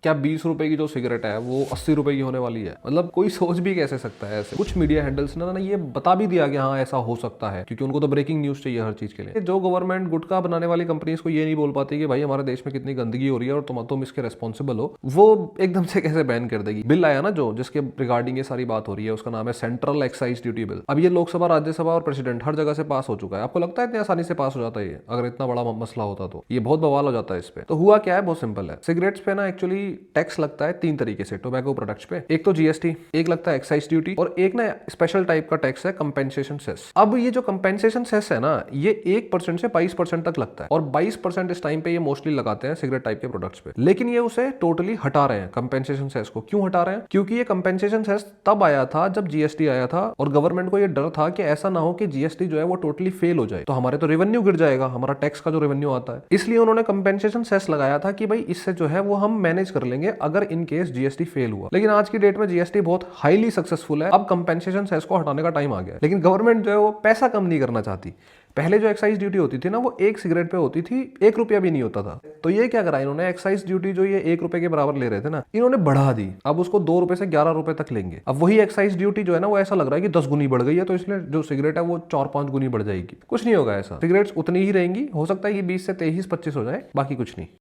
क्या 20 रुपए की जो सिगरेट है वो 80 रुपए की होने वाली है? मतलब कोई सोच भी कैसे सकता है ऐसे? कुछ मीडिया हैंडल्स ने ना ये बता भी दिया कि हाँ ऐसा हो सकता है, क्योंकि उनको तो ब्रेकिंग न्यूज चाहिए हर चीज के लिए। जो गवर्नमेंट गुटखा बनाने वाली कंपनीज को ये नहीं बोल पाती कि भाई हमारे देश में कितनी गंदगी हो रही है और तुम इसके रेस्पॉन्सिबल हो, वो एकदम से कैसे बैन कर देगी? बिल आया ना जो जिसके रिगार्डिंग ये सारी बात हो रही है, उसका नाम है सेंट्रल एक्साइज ड्यूटी बिल। अब ये लोकसभा, राज्यसभा और प्रेसिडेंट हर जगह से पास हो चुका है। आपको लगता है इतनी आसानी से पास हो जाता है ये? अगर इतना बड़ा मसला होता तो ये बहुत बवाल हो जाता है इस पे। तो हुआ क्या है, बहुत सिंपल है। सिगरेट्स पे ना एक्चुअली टैक्स लगता है 3 तरीके से टोबैको प्रोडक्ट्स पे। एक तो जीएसटी, एक लगता है एक्साइज ड्यूटी, और एक ना स्पेशल टाइप का टैक्स है कंपेंसेशन सेस। अब ये जो कंपेंसेशन सेस है ना, ये 1% से 22% तक लगता है, और 22% इस टाइम पे ये मोस्टली लगाते हैं सिगरेट टाइप के प्रोडक्ट्स पे। लेकिन ये उसे टोटली हटा रहे हैं कंपेंसेशन सेस को। क्यों हटा रहे हैं? क्योंकि ये कंपेंसेशन सेस तब आया था जब जीएसटी आया था, और गवर्नमेंट को ये डर था कि ऐसा ना हो कि जीएसटी जो है वो टोटली फेल हो जाए, तो हमारे तो रेवेन्यू गिर जाएगा, हमारा टैक्स का जो रेवेन्यू आता है। इसलिए उन्होंने कंपेंसेशन सेस लगाया था कि भाई इससे जो है वो हम मैनेज कर लेंगे अगर इन केस जीएसटी फेल हुआ। लेकिन आज की डेट में जीएसटी बहुत हाईली सक्सेसफुल है, अब कंपेंसेशन सेस को हटाने का टाइम आ गया है। लेकिन गवर्नमेंट जो है वो पैसा कम नहीं करना चाहती। पहले जो एक्साइज ड्यूटी होती थी ना, वो एक सिगरेट पे होती थी, 1 रुपया भी नहीं होता था। तो ये क्या करा इन्होंने, एक्साइज ड्यूटी जो ये 1 रुपए के बराबर ले रहे थे ना, इन्होंने बढ़ा दी। अब उसको 2 रुपए से 11 रुपए तक लेंगे। अब वही एक्साइज ड्यूटी जो है ना, वो ऐसा लग रहा है कि 10 गुनी बढ़ गई है, तो इसलिए जो सिगरेट है वो 4-5 गुनी बढ़ जाएगी। कुछ नहीं होगा ऐसा, सिगरेट्स उतनी ही रहेंगी। हो सकता है कि 20 से 23-25 हो जाए, बाकी कुछ नहीं।